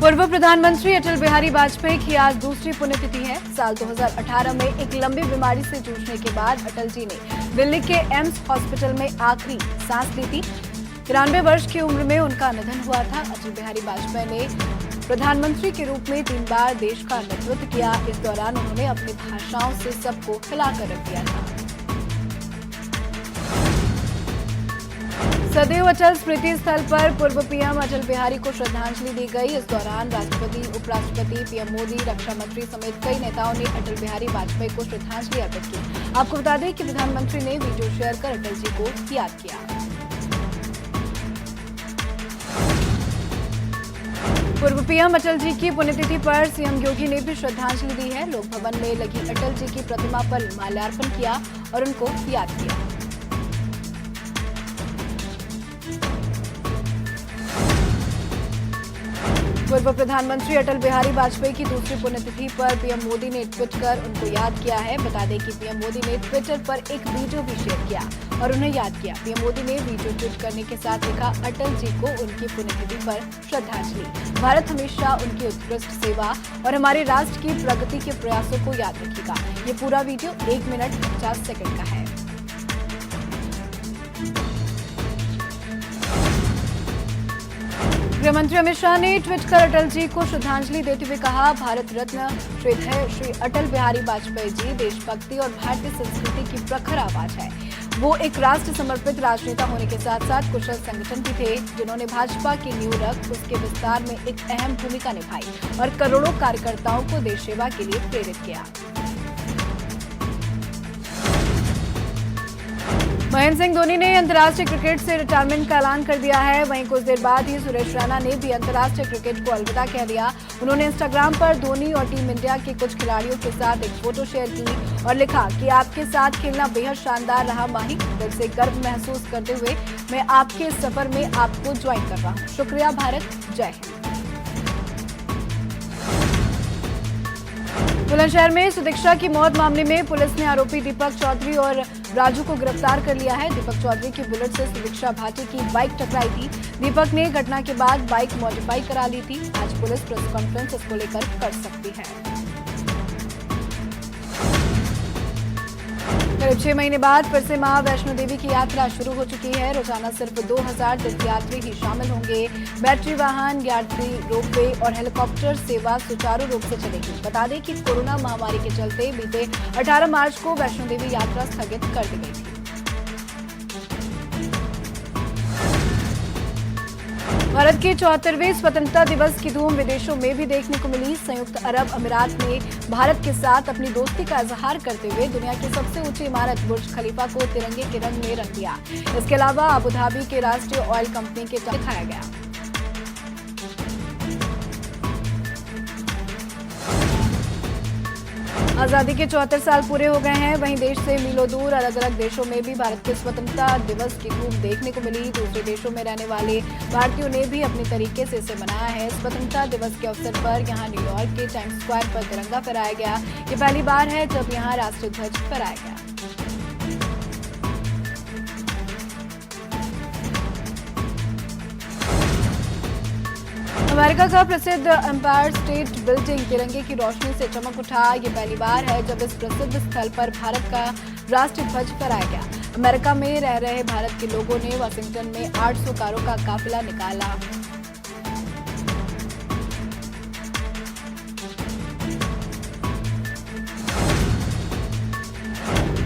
पूर्व प्रधानमंत्री अटल बिहारी वाजपेयी की आज दूसरी पुण्यतिथि है। साल 2018 में एक लंबी बीमारी से जूझने के बाद अटल जी ने दिल्ली के एम्स हॉस्पिटल में आखिरी सांस ली थी। 93 वर्ष की उम्र में उनका निधन हुआ था। अटल बिहारी वाजपेयी ने प्रधानमंत्री के रूप में 3 बार देश का नेतृत्व किया। इस दौरान उन्होंने अपनी भाषाओं से सबको हिलाकर रख दिया था। सदैव अटल स्मृति स्थल पर पूर्व पीएम अटल बिहारी को श्रद्धांजलि दी गई। इस दौरान राष्ट्रपति, उपराष्ट्रपति, पीएम मोदी, रक्षा मंत्री समेत कई नेताओं ने अटल बिहारी वाजपेयी को श्रद्धांजलि अर्पित की। आपको बता दें कि प्रधानमंत्री ने वीडियो शेयर कर अटल जी को याद किया। पूर्व पीएम अटल जी की पुण्यतिथि पर सीएम योगी ने भी श्रद्धांजलि दी है। लोक भवन में लगी अटल जी की प्रतिमा पर माल्यार्पण किया और उनको याद किया। पूर्व प्रधानमंत्री अटल बिहारी वाजपेयी की दूसरी पुण्यतिथि पर पीएम मोदी ने ट्वीट कर उनको याद किया है। बता दें कि पीएम मोदी ने ट्विटर पर एक वीडियो भी शेयर किया और उन्हें याद किया। पीएम मोदी ने वीडियो ट्वीट करने के साथ लिखा, अटल जी को उनकी पुण्यतिथि पर श्रद्धांजलि। भारत हमेशा उनकी उत्कृष्ट सेवा और हमारे राष्ट्र की प्रगति के प्रयासों को याद रखेगा। ये पूरा वीडियो 1 मिनट 50 सेकंड का है। गृहमंत्री अमित शाह ने ट्वीट कर अटल जी को श्रद्धांजलि देते हुए कहा, भारत रत्न श्री अटल बिहारी वाजपेयी जी देशभक्ति और भारतीय संस्कृति की प्रखर आवाज है। वो एक राष्ट्र समर्पित राजनेता होने के साथ साथ कुशल संगठन भी थे, जिन्होंने भाजपा की नींव रख उसके विस्तार में एक अहम भूमिका निभाई और करोड़ों कार्यकर्ताओं को देश सेवा के लिए प्रेरित किया। महेंद्र सिंह धोनी ने अंतर्राष्ट्रीय क्रिकेट से रिटायरमेंट का ऐलान कर दिया है। वहीं कुछ देर बाद ही सुरेश रैना ने भी अंतर्राष्ट्रीय क्रिकेट को अलविदा कह दिया। उन्होंने इंस्टाग्राम पर धोनी और टीम इंडिया के कुछ खिलाड़ियों के साथ एक फोटो शेयर की और लिखा कि आपके साथ खेलना बेहद शानदार रहा माही। दिल से गर्व महसूस करते हुए मैं आपके सफर में आपको ज्वाइन कर रहा हूँ। शुक्रिया भारत, जय हिंद। बुलंदशहर में सुदीक्षा की मौत मामले में पुलिस ने आरोपी दीपक चौधरी और राजू को गिरफ्तार कर लिया है। दीपक चौधरी की बुलेट से सुदीक्षा भाटी की बाइक टकराई थी। दीपक ने घटना के बाद बाइक मॉडिफाई करा ली थी। आज पुलिस प्रेस कॉन्फ्रेंस इसको लेकर कर सकती है। करीब 6 महीने बाद फिर से मां वैष्णो देवी की यात्रा शुरू हो चुकी है। रोजाना सिर्फ 2000 तीर्थयात्री ही शामिल होंगे। बैटरी वाहन, यात्री रोपवे और हेलीकॉप्टर सेवा सुचारू रूप से चलेगी। बता दें कि कोरोना महामारी के चलते बीते 18 मार्च को वैष्णो देवी यात्रा स्थगित कर दी गई थी। भारत के 74वें स्वतंत्रता दिवस की धूम विदेशों में भी देखने को मिली। संयुक्त अरब अमीरात ने भारत के साथ अपनी दोस्ती का इजहार करते हुए दुनिया की सबसे ऊंची इमारत बुर्ज खलीफा को तिरंगे के रंग में रंग दिया। इसके अलावा अबू धाबी के राष्ट्रीय ऑयल कंपनी के दिखाया गया। आजादी के 74 साल पूरे हो गए हैं। वहीं देश से मीलों दूर अलग अलग देशों में भी भारत के स्वतंत्रता दिवस की धूम देखने को मिली। दूसरे देशों में रहने वाले भारतीयों ने भी अपने तरीके से इसे मनाया है। स्वतंत्रता दिवस के अवसर पर यहां न्यूयॉर्क के टाइम्स स्क्वायर पर तिरंगा फहराया गया। ये पहली बार है जब यहां राष्ट्रीय ध्वज फहराया गया। अमेरिका का प्रसिद्ध एम्पायर स्टेट बिल्डिंग तिरंगे की रोशनी से चमक उठा। ये पहली बार है जब इस प्रसिद्ध स्थल पर भारत का राष्ट्रीय ध्वज फहराया गया। अमेरिका में रह रहे भारत के लोगों ने वाशिंगटन में 800 कारों का काफिला निकाला।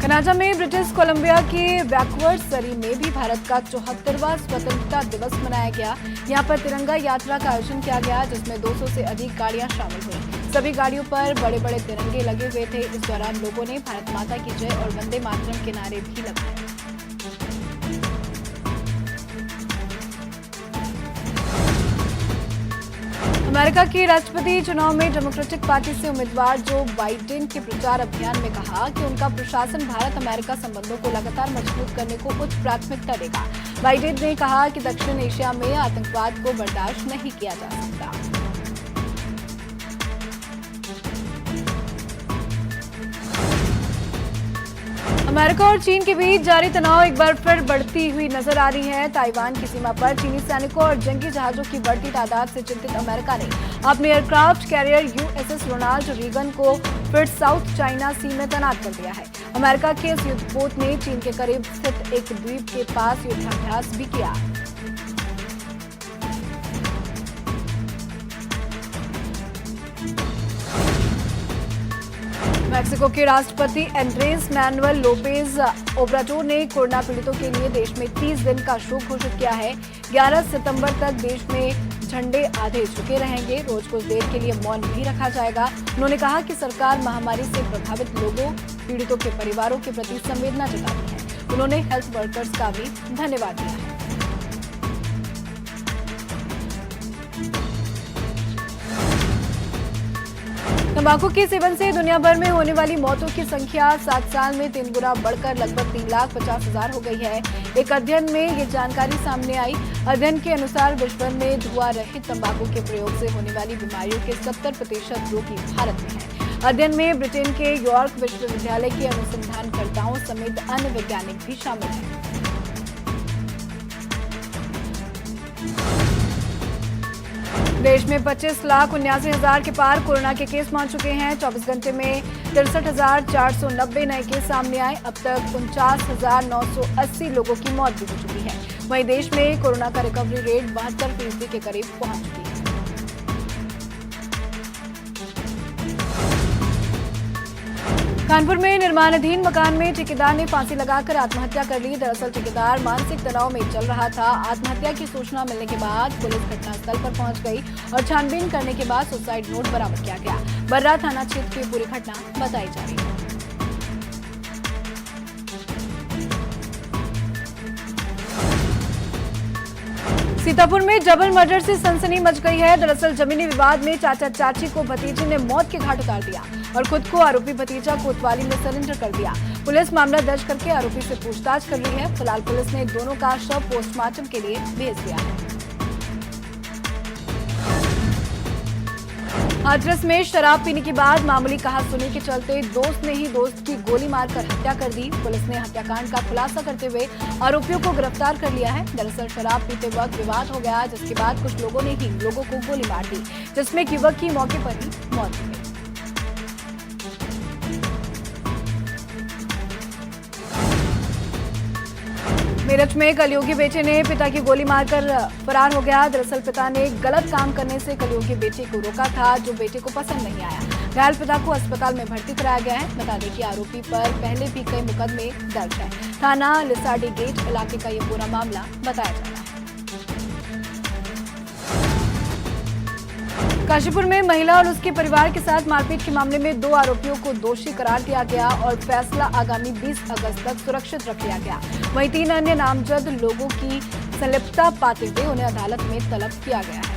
कनाडा में ब्रिटिश कोलंबिया के बैकवर्ड सरी में भी भारत का 74वां स्वतंत्रता दिवस मनाया गया। यहां पर तिरंगा यात्रा का आयोजन किया गया, जिसमें 200 से अधिक गाड़ियां शामिल हुई। सभी गाड़ियों पर बड़े बड़े तिरंगे लगे हुए थे। इस दौरान लोगों ने भारत माता की जय और वंदे मातरम के नारे भी लगाए। अमेरिका के राष्ट्रपति चुनाव में डेमोक्रेटिक पार्टी से उम्मीदवार जो बाइडेन के प्रचार अभियान में कहा कि उनका प्रशासन भारत अमेरिका संबंधों को लगातार मजबूत करने को उच्च प्राथमिकता देगा। बाइडेन ने कहा कि दक्षिण एशिया में आतंकवाद को बर्दाश्त नहीं किया जा सकता। अमेरिका और चीन के बीच जारी तनाव एक बार फिर बढ़ती हुई नजर आ रही है। ताइवान की सीमा पर चीनी सैनिकों और जंगी जहाजों की बढ़ती तादाद से चिंतित अमेरिका ने अपने aircraft carrier USS Ronald Reagan को फिर साउथ चाइना सी में तैनात कर दिया है। अमेरिका के इस युद्धपोत ने चीन के करीब स्थित एक द्वीप के पास युद्धाभ्यास भी किया। मेक्सिको के राष्ट्रपति एंड्रेस मैनुअल लोपेज ओब्राडोर ने कोरोना पीड़ितों के लिए देश में 30 दिन का शोक घोषित किया है। 11 सितंबर तक देश में झंडे आधे झुके रहेंगे। रोज कुछ देर के लिए मौन भी रखा जाएगा। उन्होंने कहा कि सरकार महामारी से प्रभावित लोगों, पीड़ितों के परिवारों के प्रति संवेदना जताती है। उन्होंने हेल्थ वर्कर्स का भी धन्यवाद दिया है। तंबाकू के सेवन से दुनिया भर में होने वाली मौतों की संख्या 7 साल में 3 गुना बढ़कर लगभग 3,50,000 हो गई है। एक अध्ययन में ये जानकारी सामने आई। अध्ययन के अनुसार विश्व भर में धुआं रहित तंबाकू के प्रयोग से होने वाली बीमारियों के 70% रोगी भारत में हैं। अध्ययन में ब्रिटेन के यॉर्क विश्वविद्यालय के अनुसंधानकर्ताओं समेत अन्य वैज्ञानिक भी शामिल हैं। देश में 25,79,000 के पार कोरोना के केस पहुंच चुके हैं। 24 घंटे में 63,490 नए केस सामने आए। अब तक 49,980 लोगों की मौत भी हो चुकी है। वहीं देश में कोरोना का रिकवरी रेट 72% के करीब पहुंच चुकी है। कानपुर में निर्माणाधीन मकान में ठेकेदार ने फांसी लगाकर आत्महत्या कर ली। दरअसल ठेकेदार मानसिक तनाव में चल रहा था। आत्महत्या की सूचना मिलने के बाद पुलिस घटनास्थल पर पहुंच गई और छानबीन करने के बाद सुसाइड नोट बरामद किया गया। बर्रा थाना क्षेत्र की पूरी घटना बताई जा रही है। सीतापुर में डबल मर्डर से सनसनी मच गई है। दरअसल जमीनी विवाद में चाचा चाची को भतीजे ने मौत के घाट उतार दिया और खुद को आरोपी भतीजा कोतवाली में सरेंडर कर दिया। पुलिस मामला दर्ज करके आरोपी से पूछताछ कर रही है। फिलहाल पुलिस ने दोनों का शव पोस्टमार्टम के लिए भेज दिया है। हाथरस में शराब पीने के बाद मामूली कहासुनी के चलते दोस्त ने ही दोस्त की गोली मारकर हत्या कर दी। पुलिस ने हत्याकांड का खुलासा करते हुए आरोपियों को गिरफ्तार कर लिया है। दरअसल शराब पीते वक्त विवाद हो गया, जिसके बाद कुछ लोगों ने ही लोगों को गोली मार दी, जिसमें एक युवक की मौके पर ही मौत हो गई। मेरठ में कलयुगी बेटे ने पिता की गोली मारकर फरार हो गया। दरअसल पिता ने गलत काम करने से कलयुगी बेटे को रोका था, जो बेटे को पसंद नहीं आया। घायल पिता को अस्पताल में भर्ती कराया गया है। बता दें कि आरोपी पर पहले भी कई मुकदमे दर्ज है। थाना लिसाडी गेट इलाके का ये पूरा मामला बताया जा रहा है। काशीपुर में महिला और उसके परिवार के साथ मारपीट के मामले में 2 आरोपियों को दोषी करार दिया गया और फैसला आगामी 20 अगस्त तक सुरक्षित रख लिया गया। वहीं 3 अन्य नामजद लोगों की संलिप्तता पाते हुए उन्हें अदालत में तलब किया गया है।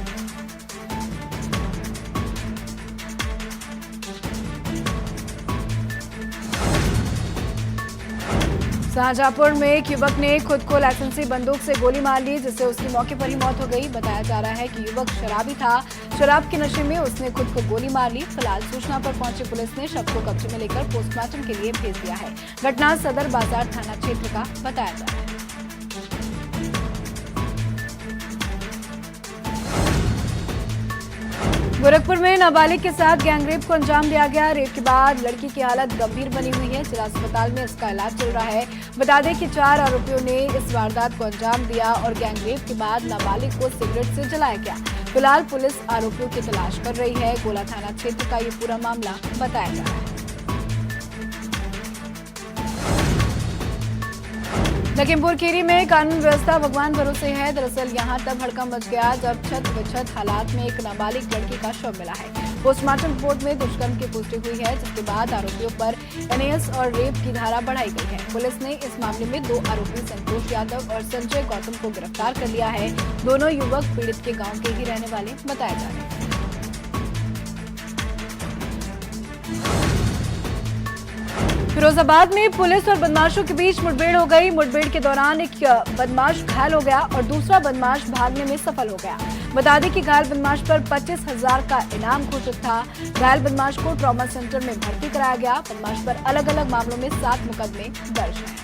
शाहजहांपुर में एक युवक ने खुद को लाइसेंसी बंदूक से गोली मार ली, जिससे उसकी मौके पर ही मौत हो गई। बताया जा रहा है कि युवक शराबी था। शराब के नशे में उसने खुद को गोली मार ली। फिलहाल सूचना पर पहुंची पुलिस ने शव को कब्जे में लेकर पोस्टमार्टम के लिए भेज दिया है। घटना सदर बाजार थाना क्षेत्र का बताया जा रहा है। गोरखपुर में नाबालिग के साथ गैंगरेप को अंजाम दिया गया। रेप के बाद लड़की की हालत गंभीर बनी हुई है। जिला अस्पताल में इसका इलाज चल रहा है। बता दें कि 4 आरोपियों ने इस वारदात को अंजाम दिया और गैंगरेप के बाद नाबालिग को सिगरेट से जलाया गया। फिलहाल पुलिस आरोपियों की तलाश कर रही है। गोला थाना क्षेत्र का ये पूरा मामला बताया जा रहा है। लखीमपुर खीरी में कानून व्यवस्था भगवान भरोसे है। दरअसल यहां तब हड़कंप मच गया जब छत विछत हालात में एक नाबालिग लड़की का शव मिला है। पोस्टमार्टम रिपोर्ट में दुष्कर्म की पुष्टि हुई है, जिसके बाद आरोपियों पर एनएएस और रेप की धारा बढ़ाई गई है। पुलिस ने इस मामले में 2 आरोपी संतोष यादव और संजय गौतम को गिरफ्तार कर लिया है। दोनों युवक पीड़ित के गांव के ही रहने वाले बताए जा रहे हैं। फिरोजाबाद में पुलिस और बदमाशों के बीच मुठभेड़ हो गई। मुठभेड़ के दौरान एक बदमाश घायल हो गया और दूसरा बदमाश भागने में सफल हो गया। बता दें कि घायल बदमाश पर 25,000 का इनाम घोषित था। घायल बदमाश को ट्रॉमा सेंटर में भर्ती कराया गया। बदमाश पर अलग अलग मामलों में 7 मुकदमे दर्ज हैं।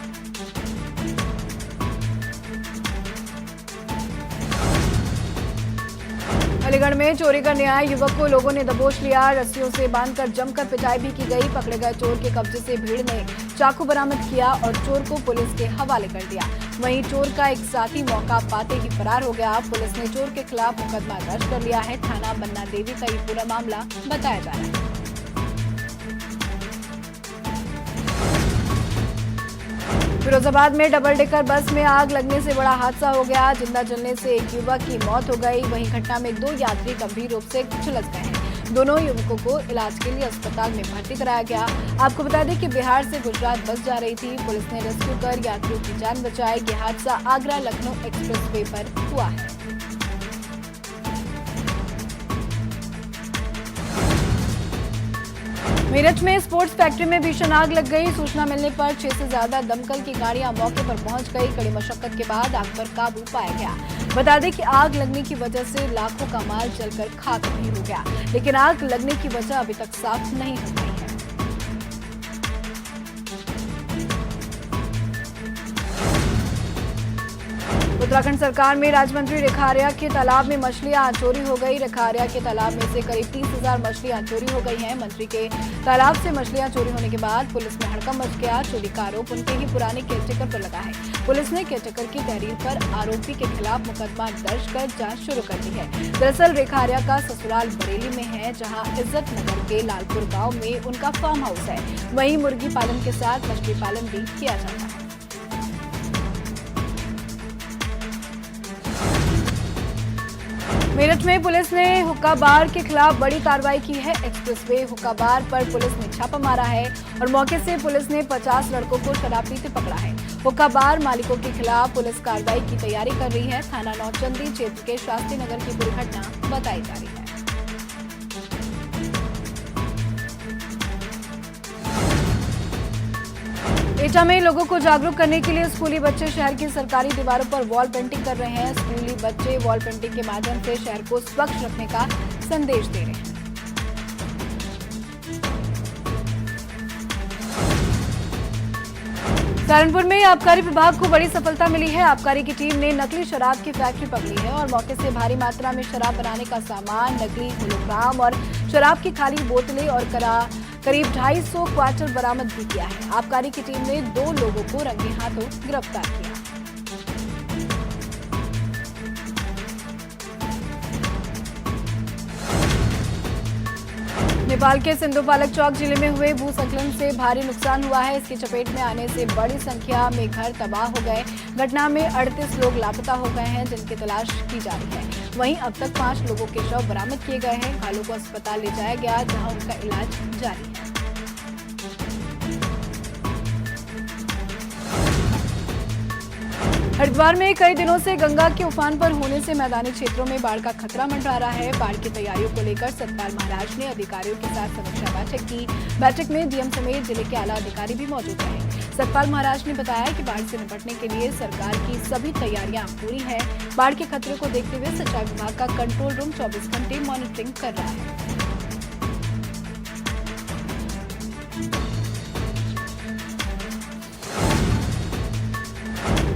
अलीगढ़ में चोरी करने आए युवक को लोगों ने दबोच लिया। रस्सियों से बांधकर जमकर पिटाई भी की गई। पकड़े गए चोर के कब्जे से भीड़ ने चाकू बरामद किया और चोर को पुलिस के हवाले कर दिया। वहीं चोर का एक साथी मौका पाते ही फरार हो गया। पुलिस ने चोर के खिलाफ मुकदमा दर्ज कर लिया है। थाना बन्ना देवी का ये पूरा मामला बताया जा रहा है। फिरोजाबाद में डबल डेकर बस में आग लगने से बड़ा हादसा हो गया। जिंदा जलने से एक युवक की मौत हो गई। वहीं घटना में 2 यात्री गंभीर रूप से झुलस गए हैं। दोनों युवकों को इलाज के लिए अस्पताल में भर्ती कराया गया। आपको बता दें कि बिहार से गुजरात बस जा रही थी। पुलिस ने रेस्क्यू कर यात्रियों की जान बचाई। यह हादसा आगरा लखनऊ एक्सप्रेसवे पर हुआ है। मेरठ में स्पोर्ट्स फैक्ट्री में भीषण आग लग गई। सूचना मिलने पर 6 से ज्यादा दमकल की गाड़ियां मौके पर पहुंच गई। कड़ी मशक्कत के बाद आग पर काबू पाया गया। बता दें कि आग लगने की वजह से लाखों का माल जलकर खाक भी हो गया, लेकिन आग लगने की वजह अभी तक साफ नहीं हो पाई है। उत्तराखंड सरकार में राजमंत्री रेखारिया के तालाब में मछलियां चोरी हो गई। रेखारिया के तालाब में से करीब 30,000 मछलियां चोरी हो गई हैं। मंत्री के तालाब से मछलियां चोरी होने के बाद पुलिस में हड़कंप मच गया। चोरी का आरोप उनके ही पुराने केयरटेकर पर लगा है। पुलिस ने केयरटेकर की तहरीर पर आरोपी के खिलाफ मुकदमा दर्ज कर जांच शुरू कर दी है। दरअसल रेखारिया का ससुराल बरेली में है, जहाँ इज्जत नगर के लालपुर गाँव में उनका फार्म हाउस है। वहीं मुर्गी पालन के साथ मछली पालन भी किया जाता है। मेरठ में पुलिस ने हुक्का बार के खिलाफ बड़ी कार्रवाई की है। एक्सप्रेसवे हुक्का बार पर पुलिस ने छापा मारा है और मौके से पुलिस ने 50 लड़कों को शराब पीते पकड़ा है। हुक्का बार मालिकों के खिलाफ पुलिस कार्रवाई की तैयारी कर रही है। थाना नौचंदी क्षेत्र के शास्त्री नगर की पूरी घटना बताई जा रही है। एटा में लोगों को जागरूक करने के लिए स्कूली बच्चे शहर की सरकारी दीवारों पर वॉल पेंटिंग कर रहे हैं। स्कूली बच्चे वॉल पेंटिंग के माध्यम से शहर को स्वच्छ रखने का संदेश दे रहे हैं। सहारनपुर में आबकारी विभाग को बड़ी सफलता मिली है। आबकारी की टीम ने नकली शराब की फैक्ट्री पकड़ी है और मौके से भारी मात्रा में शराब बनाने का सामान, नकली होलोग्राम और शराब की खाली बोतलें और करीब 250 क्वार्टर बरामद भी किया है। आबकारी की टीम ने 2 लोगों को रंगे हाथों गिरफ्तार किया। नेपाल के सिंधुपालक चौक जिले में हुए भूस्खलन से भारी नुकसान हुआ है। इसकी चपेट में आने से बड़ी संख्या में घर तबाह हो गए। घटना में 38 लोग लापता हो गए हैं, जिनकी तलाश की जा रही है। वहीं अब तक 5 लोगों के शव बरामद किए गए हैं। घायलों को अस्पताल ले जाया गया, जहां उनका इलाज जारी है। हरिद्वार में कई दिनों से गंगा के उफान पर होने से मैदानी क्षेत्रों में बाढ़ का खतरा मंडरा रहा है। बाढ़ की तैयारियों को लेकर सतपाल महाराज ने अधिकारियों के साथ समीक्षा बैठक की। बैठक में डीएम समेत जिले के आला अधिकारी भी मौजूद रहे। सतपाल महाराज ने बताया कि बाढ़ से निपटने के लिए सरकार की सभी तैयारियां पूरी हैं। बाढ़ के खतरे को देखते हुए सिंचाई विभाग का कंट्रोल रूम 24 घंटे मॉनिटरिंग कर रहा है।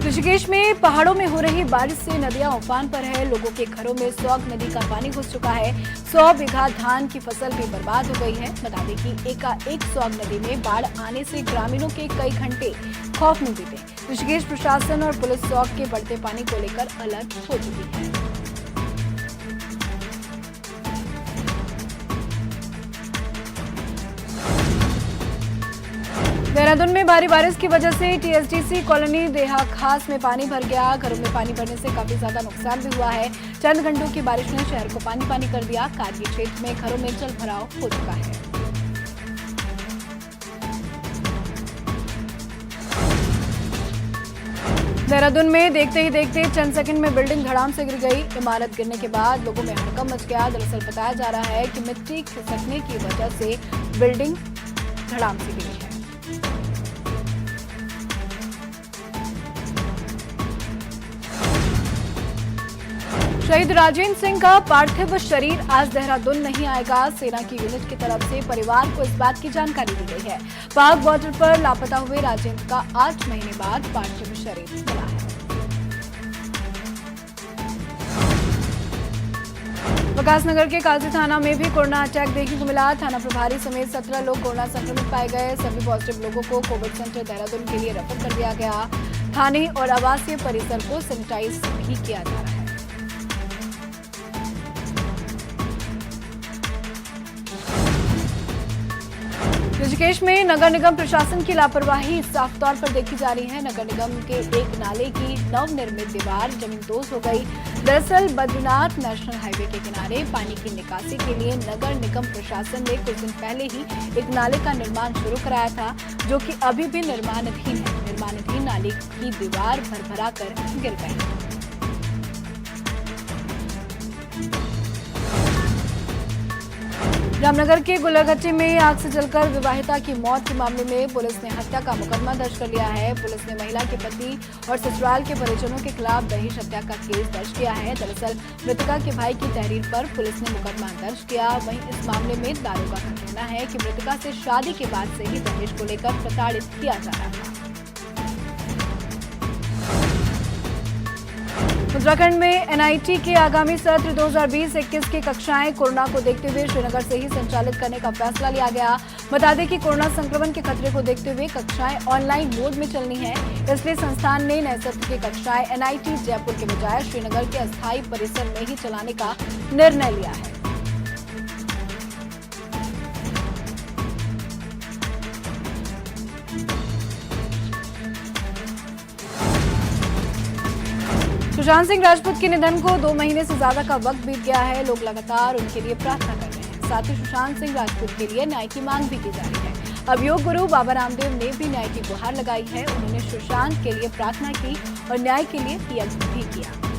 ऋषिकेश में पहाड़ों में हो रही बारिश से नदियां उफान पर है। लोगों के घरों में सौग नदी का पानी घुस चुका है। 100 बीघा धान की फसल भी बर्बाद हो गई है। बता दें कि एकाएक सौग नदी में बाढ़ आने से ग्रामीणों के कई घंटे खौफ में बीते। ऋषिकेश प्रशासन और पुलिस सौग के बढ़ते पानी को लेकर अलर्ट हो चुकी है। देहरादून में भारी बारिश की वजह से टीएसडीसी कॉलोनी देहा खास में पानी भर गया। घरों में पानी भरने से काफी ज्यादा नुकसान भी हुआ है। चंद घंटों की बारिश ने शहर को पानी पानी कर दिया। कारगिल क्षेत्र में घरों में जल भराव हो चुका है। देहरादून में देखते ही देखते चंद सेकंड में बिल्डिंग धड़ाम से गिर गई। इमारत गिरने के बाद लोगों में हड़कंप मच गया। दरअसल बताया जा रहा है कि मिट्टी खिसकने की वजह से बिल्डिंग धड़ाम से गिरी है। शहीद राजेंद्र सिंह का पार्थिव शरीर आज देहरादून नहीं आएगा। सेना की यूनिट की तरफ से परिवार को इस बात की जानकारी दी गई है। पाक बॉर्डर पर लापता हुए राजेंद्र का 8 महीने बाद पार्थिव शरीर मिला है। विकासनगर के काजी थाना में भी कोरोना अटैक देखने को मिला। थाना प्रभारी समेत 17 लोग कोरोना संक्रमित पाए गए। सभी पॉजिटिव लोगों को कोविड सेंटर देहरादून के लिए रेफर कर दिया गया। थाने और आवासीय परिसर को सैनिटाइज भी किया जा रहा है। ऋषिकेश में नगर निगम प्रशासन की लापरवाही साफ तौर पर देखी जा रही है। नगर निगम के एक नाले की नवनिर्मित दीवार जमींदोज हो गई। दरअसल बद्रीनाथ नेशनल हाईवे के किनारे पानी की निकासी के लिए नगर निगम प्रशासन ने कुछ दिन पहले ही एक नाले का निर्माण शुरू कराया था, जो कि अभी भी निर्माणाधीन है। निर्माणाधीन नाले की दीवार भरभरा कर गिर गई। रामनगर के गुलरघट्टी में आग से जलकर विवाहिता की मौत के मामले में पुलिस ने हत्या का मुकदमा दर्ज कर लिया है। पुलिस ने महिला के पति और ससुराल के परिजनों के खिलाफ दहेज हत्या का केस दर्ज किया है। दरअसल मृतका के भाई की तहरीर पर पुलिस ने मुकदमा दर्ज किया। वहीं इस मामले में दारोगा का कहना है कि मृतका से शादी के बाद से ही दहेज को लेकर प्रताड़ित किया जा रहा था। उत्तराखंड में एनआईटी के आगामी सत्र 2020-21 की कक्षाएं कोरोना को देखते हुए श्रीनगर से ही संचालित करने का फैसला लिया गया। बता दें कि कोरोना संक्रमण के खतरे को देखते हुए कक्षाएं ऑनलाइन मोड में चलनी है। इसलिए संस्थान ने नए सत्र की कक्षाएं एनआईटी जयपुर के बजाय श्रीनगर के अस्थायी परिसर में ही चलाने का निर्णय लिया है। सुशांत सिंह राजपूत के निधन को 2 महीने से ज्यादा का वक्त बीत गया है। लोग लगातार उनके लिए प्रार्थना कर रहे हैं। साथ ही सुशांत सिंह राजपूत के लिए न्याय की मांग भी की जा रही है। अब योग गुरु बाबा रामदेव ने भी न्याय की गुहार लगाई है। उन्होंने सुशांत के लिए प्रार्थना की और न्याय के लिए यज्ञ भी किया।